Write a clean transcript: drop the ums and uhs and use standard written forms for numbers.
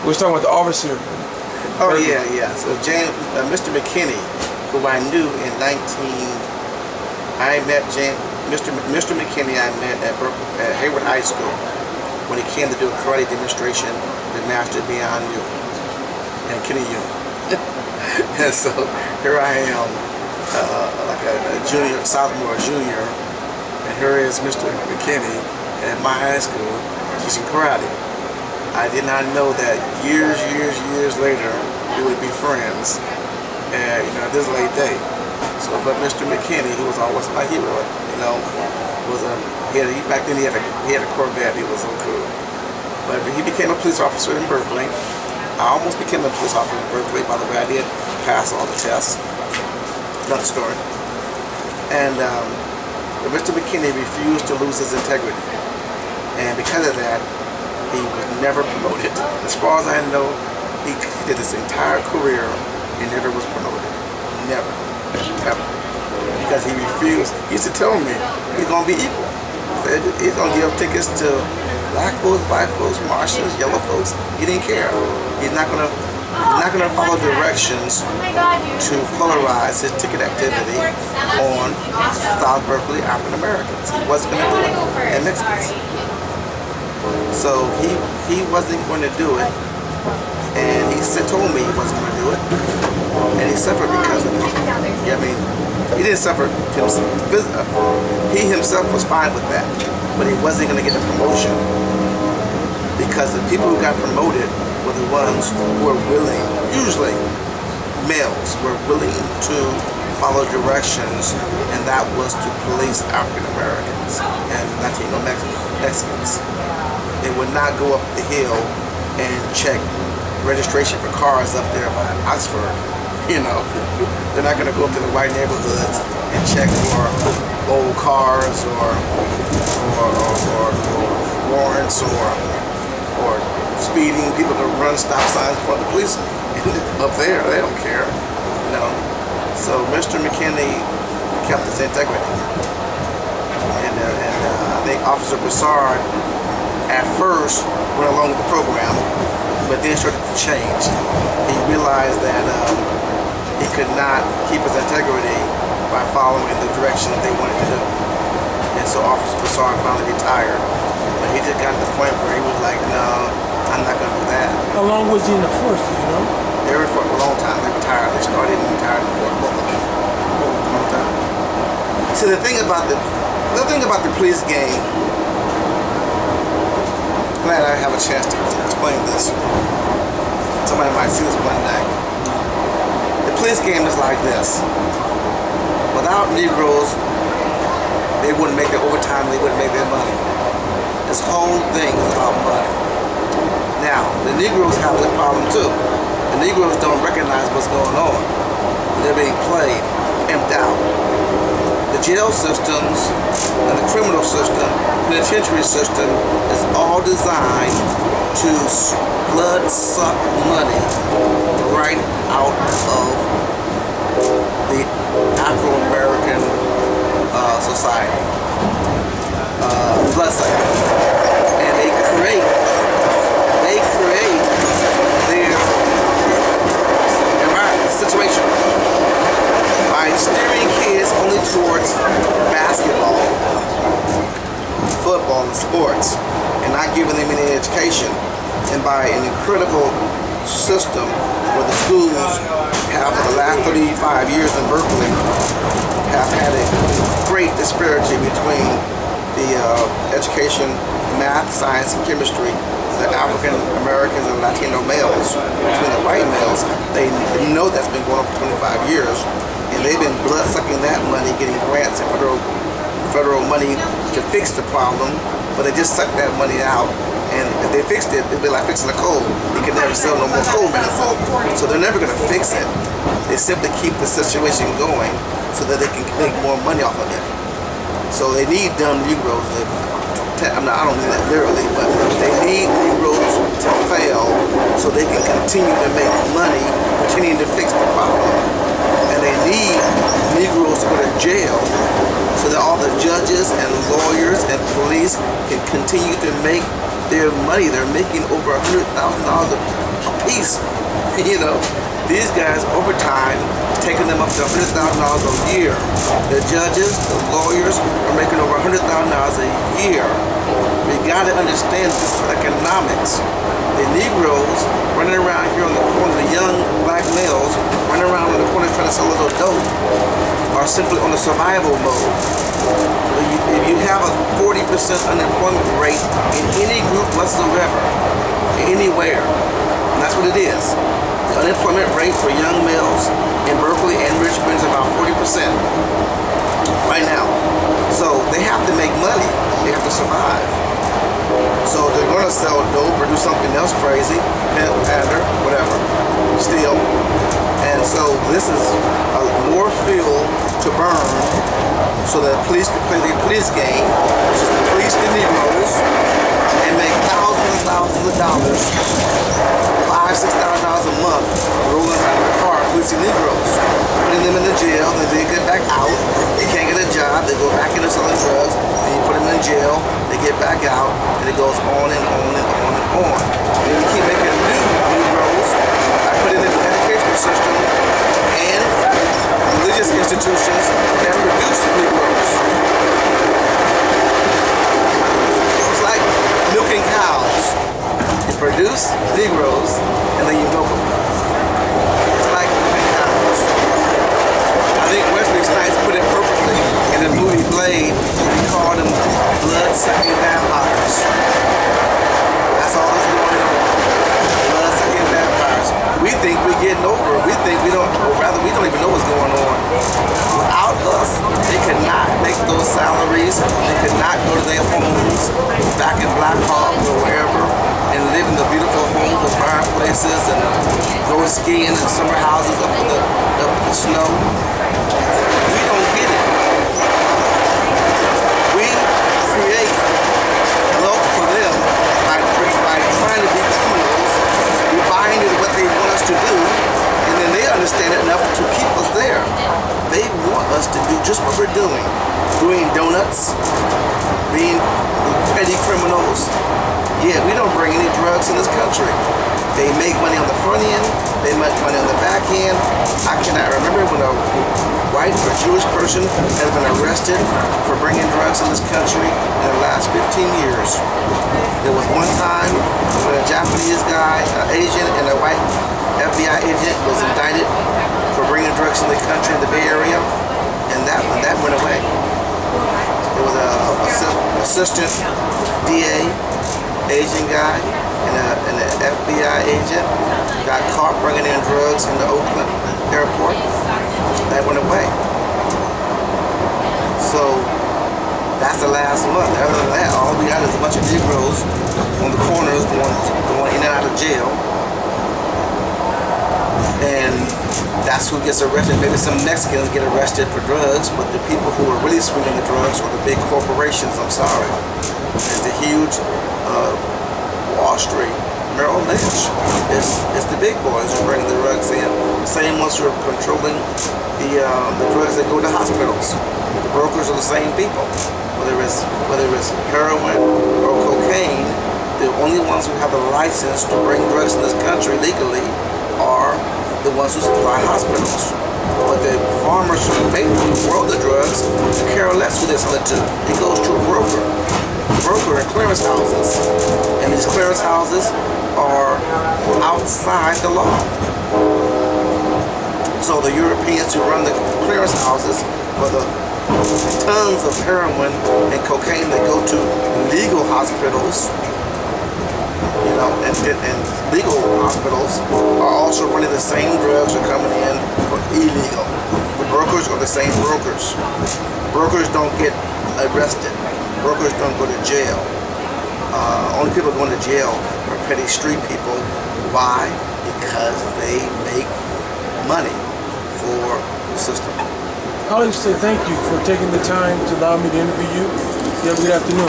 We was talking about the officer. Oh yeah, yeah. So Mr. McKinney, who I knew in I met Mr. McKinney. I met at Hayward High School when he came to do a karate demonstration with Master Beyond You and Kenny Young. And so here I am, like a junior, sophomore, junior, and here is Mr. McKinney at my high school teaching karate. I did not know that years later we would be friends, and at this late date. So, but Mr. McKinney, who was always my hero, back then he had a Corvette. He was so cool. But he became a police officer in Berkeley. I almost became a police officer in Berkeley. By the way, I did pass all the tests. Another story. And Mr. McKinney refused to lose his integrity, and because of that, he was never promoted. As far as I know, he did his entire career and never was promoted. Never. Ever. Because he refused. He used to tell me he's going to be equal. He's going to give tickets to black folks, white folks, Martians, yellow folks. He didn't care. He's not going to follow directions to polarize his ticket activity on South Berkeley African Americans. He wasn't going to do it, and Mexicans. So he wasn't going to do it, and he told me he wasn't going to do it, and he suffered because of it. I mean, he didn't suffer himself. He himself was fine with that, but he wasn't going to get a promotion because the people who got promoted were the ones who were willing, usually males, were willing to follow directions, and that was to police African Americans and Latino Mexicans. They would not go up the hill and check registration for cars up there by Oxford. They're not going to go up to the white neighborhoods and check for old cars or warrants or speeding. People that run stop signs for the police up there. They don't care. So Mr. McKinney kept his integrity, and I think Officer Broussard at first went along with the program, but then started to change. He realized that he could not keep his integrity by following the direction they wanted to do. And so Officer Broussard finally retired. But he just got to the point where he was like, no, I'm not going to do that. How long was he in the force, do you know? They were for a long time. They retired. They started and retired before both of them. A long time. See, the thing about the police game, glad I have a chance to explain this. Somebody might see this one day. The police game is like this. Without Negroes, they wouldn't make their overtime, they wouldn't make their money. This whole thing is about money. Now, the Negroes have a problem too. The Negroes don't recognize what's going on. They're being played, pimped out. The jail systems and the criminal system, penitentiary system is all designed to blood suck money right out of the Afro-American society. Blood sucking. And they create their environment, situation by steering kids only towards basketball, football, and sports, and not giving them any education, and by an incredible system where the schools have, for the last 35 years in Berkeley, have had a great disparity between the education, math, science, and chemistry, the African Americans and Latino males, between the white males. They know that's been going on for 25 years. And they've been blood-sucking that money, getting grants and federal money to fix the problem, but they just suck that money out. And if they fixed it, it'd be like fixing a cold. You can never sell no more cold medicine. So they're never going to fix it. They simply keep the situation going so that they can make more money off of it. So they need dumb Negroes. I don't mean that literally, but they need Negroes to fail so they can continue to make money, continuing to fix the problem. And they need Negroes to go to jail so that all the judges and lawyers and police can continue to make their money. They're making over $100,000 a piece. You know, these guys over time is taking them up to $100,000 a year. The judges, the lawyers are making over $100,000 a year. We got to understand this is economics. The Negroes running around here on the corner, the young black males running around on the corner trying to sell a little dope, are simply on a survival mode. If you have a 40% unemployment rate in any group whatsoever, anywhere, and that's what it is. The unemployment rate for young males in Berkeley and Richmond is about 40% right now. So they have to make money. They have to survive. So they're going to sell dope or do something else crazy, pander, whatever, steal. And so this is more fuel to burn so that police can play their police game, which is to police the Negroes and make thousands of dollars, $5,000, $6,000 a month, rolling around in the car, policing Negroes, putting them in the jail, then they get back out, they can't get a job, they go back into selling drugs, then you put them in jail, they get back out, and it goes on and on and on and on. And then we keep making new Negroes by putting in the educational system and religious institutions that produce Negroes. It's like milking cows. You produce Negroes and then you milk them. It's like milking cows. I think Wesley Snipes put it perfectly in the movie Blade. He called them blood-sucking vampires. That's all that's going on. Blood-sucking vampires. We think we're getting over it. We think we don't, or rather we don't even know what's going on. Without us, they could not make those salaries. They could not go to their homes back in Black Hawk or wherever and live in the beautiful homes with fireplaces and go skiing in summer houses up in the snow. We don't get it. We create wealth for them by trying to be criminals. We buy into what they want us to do, and then they understand it enough to keep us there. They want us to do just what we're doing donuts, being petty criminals. Yeah, we don't bring any drugs in this country. They make money on the front end, they make money on the back end. I cannot remember when a white or Jewish person has been arrested for bringing drugs in this country in the last 15 years. There was one time when a Japanese guy, an Asian, and a white FBI agent was indicted for bringing drugs in the country in the Bay Area, and that went away. There was an assistant DA, Asian guy, and an FBI agent got caught bringing in drugs in the Oakland airport. That went away. So that's the last month. Other than that, all we got is a bunch of Negroes on the corners going in and out of jail. And that's who gets arrested. Maybe some Mexicans get arrested for drugs, but the people who are really swinging the drugs are the big corporations. I'm sorry. It's the huge Wall Street, Merrill Lynch. It's the big boys who bring the drugs in. The same ones who are controlling the drugs that go to hospitals. The brokers are the same people. Whether it's heroin or cocaine, the only ones who have the license to bring drugs in this country legally are the ones who supply hospitals. But the farmers who make grow the drugs care less who they sell it to. It goes to a broker and clearance houses. And these clearance houses are outside the law. So the Europeans who run the clearance houses for the tons of heroin and cocaine that go to legal hospitals, you know, and legal hospitals are also running the same drugs are coming in for illegal. The brokers are the same brokers. Brokers don't get arrested. Brokers don't go to jail. Only people going to jail are petty street people. Why? Because they make money for the system. I would like to say thank you for taking the time to allow me to interview you. You have a good afternoon.